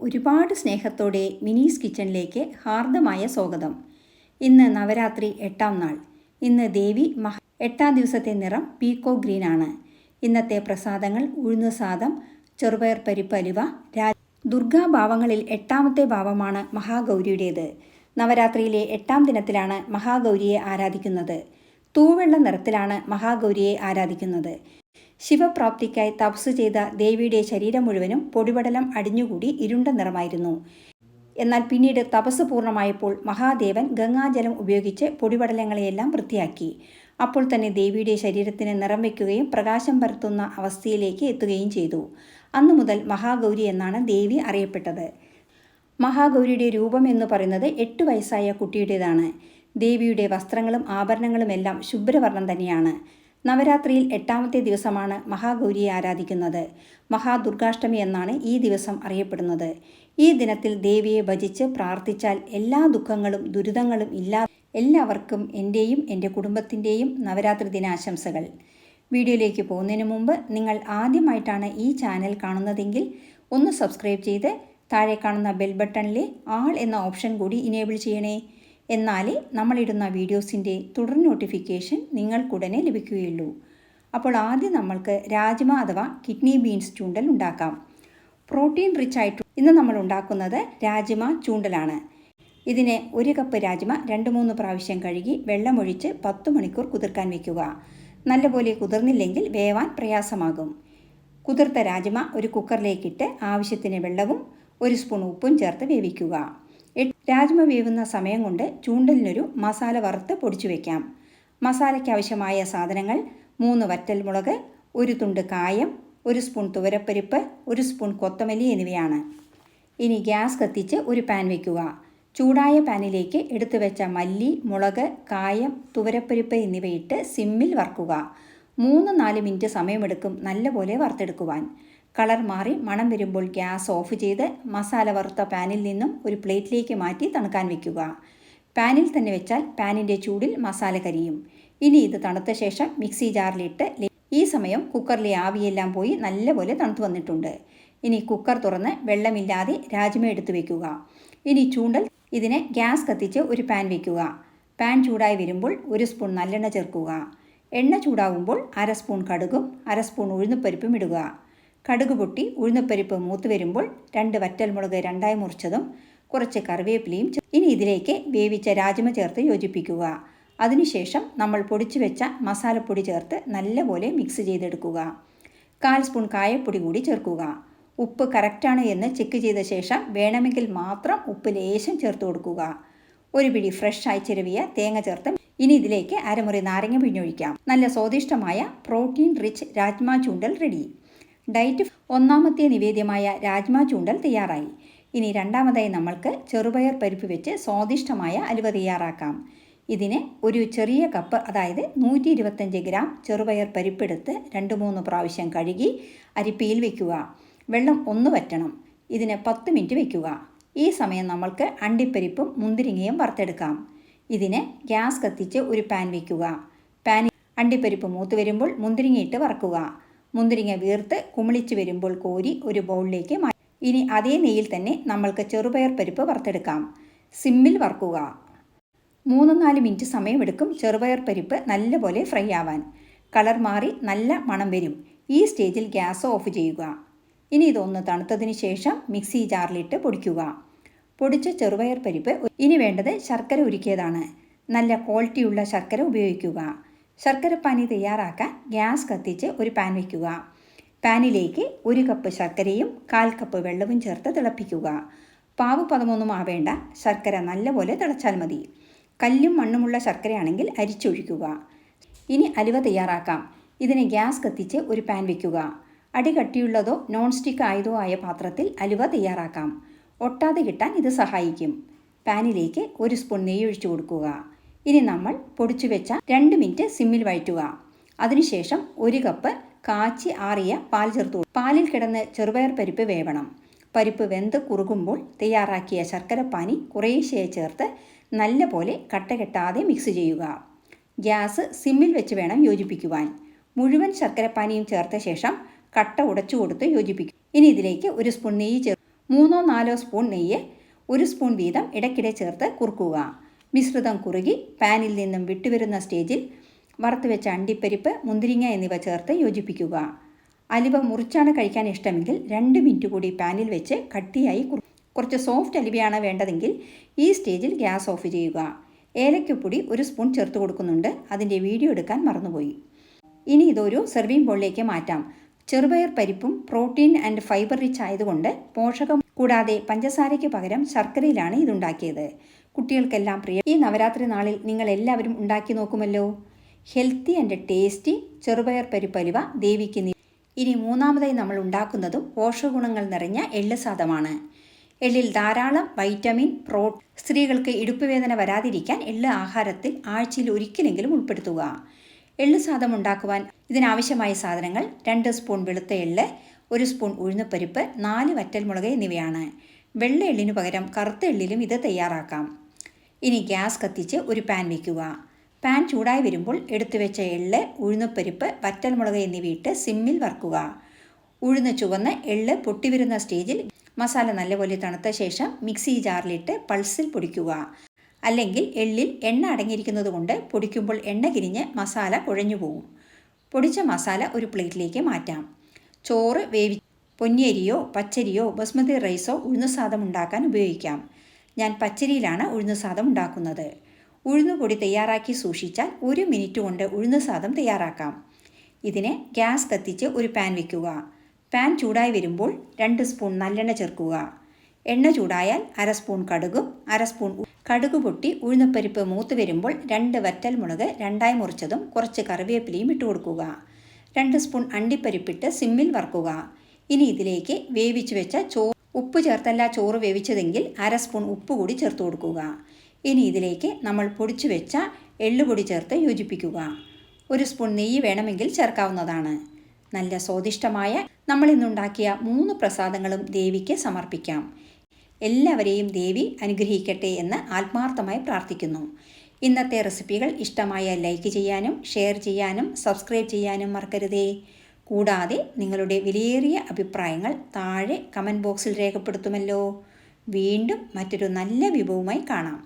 ഒരുപാട് സ്നേഹത്തോടെ മിനീസ് കിച്ചണിലേക്ക് ഹാർദമായ സ്വാഗതം. ഇന്ന് നവരാത്രി 8ാം നാൾ. ഇന്ന് ദേവി എട്ടാം ദിവസത്തെ നിറം പീക്കോ ഗ്രീൻ ആണ്. ഇന്നത്തെ പ്രസാദങ്ങൾ ഉഴുന്ന് സാദം, ചെറുപയർ പരിപ്പ് അലുവ. ദുർഗാഭാവങ്ങളിൽ 8ാമത്തെ ഭാവമാണ് മഹാഗൗരിയുടേത്. നവരാത്രിയിലെ 8ാം ദിനത്തിലാണ് മഹാഗൗരിയെ ആരാധിക്കുന്നത്. തൂവെള്ള നിറത്തിലാണ് മഹാഗൗരിയെ ആരാധിക്കുന്നത്. ശിവപ്രാപ്തിക്കായി തപസ് ചെയ്ത ദേവിയുടെ ശരീരം മുഴുവനും പൊടിപടലം അടിഞ്ഞുകൂടി ഇരുണ്ട നിറമായിരുന്നു. എന്നാൽ പിന്നീട് തപസ് പൂർണ്ണമായപ്പോൾ മഹാദേവൻ ഗംഗാജലം ഉപയോഗിച്ച് പൊടിപടലങ്ങളെയെല്ലാം വൃത്തിയാക്കി. അപ്പോൾ തന്നെ ദേവിയുടെ ശരീരത്തിന് നിറം വയ്ക്കുകയും പ്രകാശം പരത്തുന്ന അവസ്ഥയിലേക്ക് എത്തുകയും ചെയ്തു. അന്നു മുതൽ മഹാഗൗരി എന്നാണ് ദേവി അറിയപ്പെട്ടത്. മഹാഗൗരിയുടെ രൂപം എന്ന് പറയുന്നത് 8 വയസ്സായ കുട്ടിയുടേതാണ്. ദേവിയുടെ വസ്ത്രങ്ങളും ആഭരണങ്ങളുമെല്ലാം ശുഭ്രവർണ്ണം തന്നെയാണ്. നവരാത്രിയിൽ 8ാമത്തെ ദിവസമാണ് മഹാഗൗരിയെ ആരാധിക്കുന്നത്. മഹാദുർഗാഷ്ടമി എന്നാണ് ഈ ദിവസം അറിയപ്പെടുന്നത്. ഈ ദിനത്തിൽ ദേവിയെ ഭജിച്ച് പ്രാർത്ഥിച്ചാൽ എല്ലാ ദുഃഖങ്ങളും ദുരിതങ്ങളും എല്ലാവർക്കും എൻ്റെയും എൻ്റെ കുടുംബത്തിൻ്റെയും നവരാത്രി ദിനാശംസകൾ. വീഡിയോയിലേക്ക് പോകുന്നതിന് മുമ്പ് നിങ്ങൾ ആദ്യമായിട്ടാണ് ഈ ചാനൽ കാണുന്നതെങ്കിൽ ഒന്ന് സബ്സ്ക്രൈബ് ചെയ്ത് താഴെ കാണുന്ന ബെൽ ബട്ടണിലെ ആൾ എന്ന ഓപ്ഷൻ കൂടി ഇനേബിൾ ചെയ്യണേ. എന്നാലേ നമ്മളിടുന്ന വീഡിയോസിൻ്റെ തുടർ നോട്ടിഫിക്കേഷൻ നിങ്ങൾക്കുടനെ ലഭിക്കുകയുള്ളൂ. അപ്പോൾ ആദ്യം നമ്മൾക്ക് രാജ്മ അഥവാ കിഡ്നി ബീൻസ് ചൂണ്ടൽ ഉണ്ടാക്കാം. പ്രോട്ടീൻ റിച്ച് ആയിട്ട് ഇന്ന് നമ്മൾ ഉണ്ടാക്കുന്നത് രാജ്മ ചൂണ്ടലാണ്. ഇതിന് 1 കപ്പ് രാജ്മ 2-3 പ്രാവശ്യം കഴുകി വെള്ളമൊഴിച്ച് 10 മണിക്കൂർ കുതിർക്കാൻ വയ്ക്കുക. നല്ലപോലെ കുതിർന്നില്ലെങ്കിൽ വേവാൻ പ്രയാസമാകും. കുതിർത്ത രാജ്മ ഒരു കുക്കറിലേക്കിട്ട് ആവശ്യത്തിന് വെള്ളവും 1 സ്പൂൺ ഉപ്പും ചേർത്ത് വേവിക്കുക. രാജ്മ വേവുന്ന സമയം കൊണ്ട് ചൂണ്ടലിനൊരു മസാല വറുത്ത് പൊടിച്ചു വയ്ക്കാം. മസാലയ്ക്ക് ആവശ്യമായ സാധനങ്ങൾ 3 വറ്റൽമുളക്, 1 തുണ്ട് കായം, 1 സ്പൂൺ തുവരപ്പരിപ്പ്, 1 സ്പൂൺ കൊത്തമല്ലി എന്നിവയാണ്. ഇനി ഗ്യാസ് കത്തിച്ച് ഒരു പാൻ വയ്ക്കുക. ചൂടായ പാനിലേക്ക് എടുത്തു വെച്ച മല്ലി, മുളക്, കായം, തുവരപ്പരിപ്പ് എന്നിവയിട്ട് സിമ്മിൽ വറുക്കുക. 3-4 മിനിറ്റ് സമയമെടുക്കും നല്ലപോലെ വറുത്തെടുക്കുവാൻ. കളർ മാറി മണം വരുമ്പോൾ ഗ്യാസ് ഓഫ് ചെയ്ത് മസാല വറുത്ത പാനിൽ നിന്നും ഒരു പ്ലേറ്റിലേക്ക് മാറ്റി തണുക്കാൻ വയ്ക്കുക. പാനിൽ തന്നെ വെച്ചാൽ പാനിൻ്റെ ചൂടിൽ മസാല കരിയും. ഇനി ഇത് തണുത്ത ശേഷം മിക്സി ജാറിലിട്ട് ഈ സമയം കുക്കറിലെ ആവിയെല്ലാം പോയി നല്ലപോലെ തണുത്തു വന്നിട്ടുണ്ട്. ഇനി കുക്കർ തുറന്ന് വെള്ളമില്ലാതെ രാജ്മ എടുത്തു വയ്ക്കുക. ഇനി ചൂണ്ടൽ ഇതിനെ ഗ്യാസ് കത്തിച്ച് ഒരു പാൻ വയ്ക്കുക. പാൻ ചൂടായി വരുമ്പോൾ 1 സ്പൂൺ നല്ലെണ്ണ ചേർക്കുക. എണ്ണ ചൂടാകുമ്പോൾ 1/2 സ്പൂൺ കടുകും 1/2 സ്പൂൺ ഉഴുന്നുപരിപ്പും ഇടുക. കടുക് പൊട്ടി ഉഴുന്നുപരിപ്പ് മൂത്ത് വരുമ്പോൾ 2 വറ്റൽമുളക് 2ആയി മുറിച്ചതും കുറച്ച് കറിവേപ്പിലയും ഇനി ഇതിലേക്ക് വേവിച്ച രാജ്മ ചേർത്ത് യോജിപ്പിക്കുക. അതിനുശേഷം നമ്മൾ പൊടിച്ചു വെച്ച മസാലപ്പൊടി ചേർത്ത് നല്ലപോലെ മിക്സ് ചെയ്തെടുക്കുക. 1/4 സ്പൂൺ കായപ്പൊടി കൂടി ചേർക്കുക. ഉപ്പ് കറക്റ്റാണ് എന്ന് ചെക്ക് ചെയ്ത ശേഷം വേണമെങ്കിൽ മാത്രം ഉപ്പ് ലേശം ചേർത്ത് കൊടുക്കുക. 1 പിടി ഫ്രഷ് ആയി ചിരവിയ തേങ്ങ ചേർത്ത് ഇനി ഇതിലേക്ക് അരമുറി നാരങ്ങ പിഴിഞ്ഞൊഴിക്കാം. നല്ല സ്വാദിഷ്ടമായ പ്രോട്ടീൻ റിച്ച് രാജ്മ ചൂണ്ടൽ റെഡി. ഡയറ്റ് 1ാമത്തെ നിവേദ്യമായ രാജ്മ ചൂണ്ടൽ തയ്യാറായി. ഇനി 2ാമതായി നമ്മൾക്ക് ചെറുപയർ പരിപ്പ് വെച്ച് സ്വാദിഷ്ടമായ അലുവ തയ്യാറാക്കാം. ഇതിന് ഒരു ചെറിയ കപ്പ് അതായത് 125 ഗ്രാം ചെറുപയർ പരിപ്പെടുത്ത് 2-3 പ്രാവശ്യം കഴുകി അരിപ്പയിൽ വയ്ക്കുക. വെള്ളം ഒന്ന് വറ്റണം. ഇതിന് 10 മിനിറ്റ് വയ്ക്കുക. ഈ സമയം നമ്മൾക്ക് അണ്ടിപ്പരിപ്പും മുന്തിരിങ്ങയും വറുത്തെടുക്കാം. ഇതിന് ഗ്യാസ് കത്തിച്ച് ഒരു പാൻ വയ്ക്കുക. പാനിൽ അണ്ടിപ്പരിപ്പ് മൂത്ത് വരുമ്പോൾ മുന്തിരിങ്ങയിട്ട് വറക്കുക. മുന്തിരിങ്ങ വീർത്ത് കുമിളിച്ച് വരുമ്പോൾ കോരി ഒരു ബൗളിലേക്ക് മാറ്റി. ഇനി അതേ നെയ്യിൽ തന്നെ നമ്മൾക്ക് ചെറുപയർ പരിപ്പ് വറുത്തെടുക്കാം. സിമ്മിൽ വറുക്കുക. 3-4 മിനിറ്റ് സമയമെടുക്കും ചെറുപയർ പരിപ്പ് നല്ലപോലെ ഫ്രൈ ആവാൻ. കളർ മാറി നല്ല മണം വരും. ഈ സ്റ്റേജിൽ ഗ്യാസ് ഓഫ് ചെയ്യുക. ഇനി ഇതൊന്ന് തണുത്തതിന് ശേഷം മിക്സി ജാറിലിട്ട് പൊടിക്കുക. പൊടിച്ച ചെറുപയർ പരിപ്പ് ഇനി വേണ്ടത് ശർക്കര ഉരുക്കിയതാണ്. നല്ല ക്വാളിറ്റിയുള്ള ശർക്കര ഉപയോഗിക്കുക. ശർക്കരപ്പാനി തയ്യാറാക്കാൻ ഗ്യാസ് കത്തിച്ച് ഒരു പാൻ വയ്ക്കുക. പാനിലേക്ക് 1 കപ്പ് ശർക്കരയും 1/4 കപ്പ് വെള്ളവും ചേർത്ത് തിളപ്പിക്കുക. പാവ് പദമൊന്നും ആവേണ്ട. ശർക്കര നല്ലപോലെ തിളച്ചാൽ മതി. കല്ലും മണ്ണുമുള്ള ശർക്കരയാണെങ്കിൽ അരിച്ചൊഴിക്കുക. ഇനി അലുവ തയ്യാറാക്കാം. ഇതിന് ഗ്യാസ് കത്തിച്ച് ഒരു പാൻ വയ്ക്കുക. അടി കട്ടിയുള്ളതോ നോൺ സ്റ്റിക്ക് ആയതോ ആയ പാത്രത്തിൽ അലുവ തയ്യാറാക്കാം. ഒട്ടാതെ കിട്ടാൻ ഇത് സഹായിക്കും. പാനിലേക്ക് 1 സ്പൂൺ നെയ്യ് ഒഴിച്ചു കൊടുക്കുക. ഇനി നമ്മൾ പൊടിച്ചു വെച്ച 2 മിനിറ്റ് സിമ്മിൽ വഴറ്റുക. അതിനുശേഷം 1 കപ്പ് കാച്ചി ആറിയ പാൽ ചേർത്ത് പാലിൽ കിടന്ന് ചെറുപയർ പരിപ്പ് വേവണം. പരിപ്പ് വെന്ത് കുറുകുമ്പോൾ തയ്യാറാക്കിയ ശർക്കരപ്പാനി കുറേശ്ശെ ചേർത്ത് നല്ലപോലെ കട്ടകെട്ടാതെ മിക്സ് ചെയ്യുക. ഗ്യാസ് സിമ്മിൽ വെച്ച് വേണം യോജിപ്പിക്കുവാൻ. മുഴുവൻ ശർക്കരപ്പാനിയും ചേർത്ത ശേഷം കട്ട ഉടച്ചു കൊടുത്ത് യോജിപ്പിക്കും. ഇനി ഇതിലേക്ക് 1 സ്പൂൺ നെയ്യ് 3-4 സ്പൂൺ നെയ്യ് 1 സ്പൂൺ വീതം ഇടയ്ക്കിടെ ചേർത്ത് കുറുക്കുക. മിശ്രിതം കുറുകി പാനിൽ നിന്നും വിട്ടുവരുന്ന സ്റ്റേജിൽ വറുത്ത് വെച്ച അണ്ടിപ്പരിപ്പ്, മുന്തിരിങ്ങ എന്നിവ ചേർത്ത് യോജിപ്പിക്കുക. അലുവ മുറിച്ചാണ് കഴിക്കാൻ ഇഷ്ടമെങ്കിൽ 2 മിനിറ്റ് കൂടി പാനിൽ വെച്ച് കട്ടിയായി കുറച്ച് സോഫ്റ്റ് അലുവയാണ് വേണ്ടതെങ്കിൽ ഈ സ്റ്റേജിൽ ഗ്യാസ് ഓഫ് ചെയ്യുക. ഏലക്കപ്പൊടി 1 സ്പൂൺ ചേർത്ത് കൊടുക്കുന്നുണ്ട്. അതിൻ്റെ വീഡിയോ എടുക്കാൻ മറന്നുപോയി. ഇനി ഇതൊരു സെർവിങ് ബൗളിലേക്ക് മാറ്റാം. ചെറുപയർ പരിപ്പും പ്രോട്ടീൻ ആൻഡ് ഫൈബർ റിച്ച് ആയതുകൊണ്ട് പോഷകം കൂടാതെ പഞ്ചസാരയ്ക്ക് പകരം ശർക്കരയിലാണ് ഇതുണ്ടാക്കിയത്. കുട്ടികൾക്കെല്ലാം പ്രിയ ഈ നവരാത്രി നാളിൽ നിങ്ങൾ എല്ലാവരും ഉണ്ടാക്കി നോക്കുമല്ലോ. ഹെൽത്തി ആൻഡ് ടേസ്റ്റി ചെറുപയർ പരിപ്പ് അലുവ ദേവിക്ക്. ഇനി മൂന്നാമതായി നമ്മൾ ഉണ്ടാക്കുന്നതും പോഷകഗുണങ്ങൾ നിറഞ്ഞ എള്ള് സാദമാണ്. എള്ളിൽ ധാരാളം വൈറ്റമിൻ, സ്ത്രീകൾക്ക് ഇടുപ്പ് വേദന വരാതിരിക്കാൻ എള്ള് ആഹാരത്തിൽ ആഴ്ചയിൽ ഒരിക്കലെങ്കിലും ഉൾപ്പെടുത്തുക. എള്ള് സാദം ഉണ്ടാക്കുവാൻ ഇതിനാവശ്യമായ സാധനങ്ങൾ 2 സ്പൂൺ വെളുത്ത എള്ള്, 1 സ്പൂൺ ഉഴുന്നുപരിപ്പ്, 4 വറ്റൽമുളക് എന്നിവയാണ്. വെള്ള എള്ളിനു പകരം കറുത്ത എള്ളിലും ഇത് തയ്യാറാക്കാം. ഇനി ഗ്യാസ് കത്തിച്ച് ഒരു പാൻ വയ്ക്കുക. പാൻ ചൂടായി വരുമ്പോൾ എടുത്തു വെച്ച എള്ള്, ഉഴുന്നുപരിപ്പ്, വറ്റൽമുളക് എന്നിവയിട്ട് സിമ്മിൽ വറുക്കുക. ഉഴുന്ന് ചുവന്ന് എള്ള് പൊട്ടിവരുന്ന സ്റ്റേജിൽ മസാല നല്ലപോലെ തണുത്ത ശേഷം മിക്സി ജാറിലിട്ട് പൾസിൽ പൊടിക്കുക. അല്ലെങ്കിൽ എള്ളിൽ എണ്ണ അടങ്ങിയിരിക്കുന്നത് കൊണ്ട് പൊടിക്കുമ്പോൾ എണ്ണ കിരിഞ്ഞ് മസാല കുഴഞ്ഞു പോകും. പൊടിച്ച മസാല ഒരു പ്ലേറ്റിലേക്ക് മാറ്റാം. ചോറ് പൊന്നിയരിയോ പച്ചരിയോ ബസ്മതി റൈസോ ഉഴുന്നുസാദം ഉണ്ടാക്കാൻ ഉപയോഗിക്കാം. ഞാൻ പച്ചരിയിലാണ് ഉഴുന്നുസാദം ഉണ്ടാക്കുന്നത്. ഉഴുന്നുപൊടി തയ്യാറാക്കി സൂക്ഷിച്ചാൽ 1 മിനിറ്റ് കൊണ്ട് ഉഴുന്നുസാദം തയ്യാറാക്കാം. ഇതിന് ഗ്യാസ് കത്തിച്ച് ഒരു പാൻ വയ്ക്കുക. പാൻ ചൂടായി വരുമ്പോൾ 2 സ്പൂൺ നല്ലെണ്ണ ചേർക്കുക. എണ്ണ ചൂടായാൽ 1/2 സ്പൂൺ കടുകും 1/2 സ്പൂൺ കടുക് പൊട്ടി ഉഴുന്നുപരിപ്പ് മൂത്ത് വരുമ്പോൾ 2 വറ്റൽമുളക് 2ആയി മുറിച്ചതും കുറച്ച് കറിവേപ്പിലയും ഇട്ട് കൊടുക്കുക. 2 സ്പൂൺ അണ്ടിപ്പരിപ്പിട്ട് സിമ്മിൽ വറുക്കുക. ഇനി ഇതിലേക്ക് വേവിച്ച് വെച്ച ഉപ്പ് ചേർത്തല്ല ചോറ് വേവിച്ചതെങ്കിൽ 1/2 സ്പൂൺ ഉപ്പ് കൂടി ചേർത്ത് കൊടുക്കുക. ഇനി ഇതിലേക്ക് നമ്മൾ പൊടിച്ചു വെച്ച എള്ളുപൊടി ചേർത്ത് യോജിപ്പിക്കുക. 1 സ്പൂൺ നെയ്യ് വേണമെങ്കിൽ ചേർക്കാവുന്നതാണ്. നല്ല സ്വാദിഷ്ടമായ നമ്മളിന്നുണ്ടാക്കിയ 3 പ്രസാദങ്ങളും ദേവിക്ക് സമർപ്പിക്കാം. എല്ലാവരെയും ദേവി അനുഗ്രഹിക്കട്ടെ എന്ന് ആത്മാർത്ഥമായി പ്രാർത്ഥിക്കുന്നു. ഇന്നത്തെ റെസിപ്പികൾ ഇഷ്ടമായ ലൈക്ക് ചെയ്യാനും ഷെയർ ചെയ്യാനും സബ്സ്ക്രൈബ് ചെയ്യാനും മറക്കരുതേ. കൂടാതെ നിങ്ങളുടെ വിലയേറിയ അഭിപ്രായങ്ങൾ താഴെ കമൻറ്റ് ബോക്സിൽ രേഖപ്പെടുത്തുമല്ലോ. വീണ്ടും മറ്റൊരു നല്ല വിഭവവുമായി കാണാം.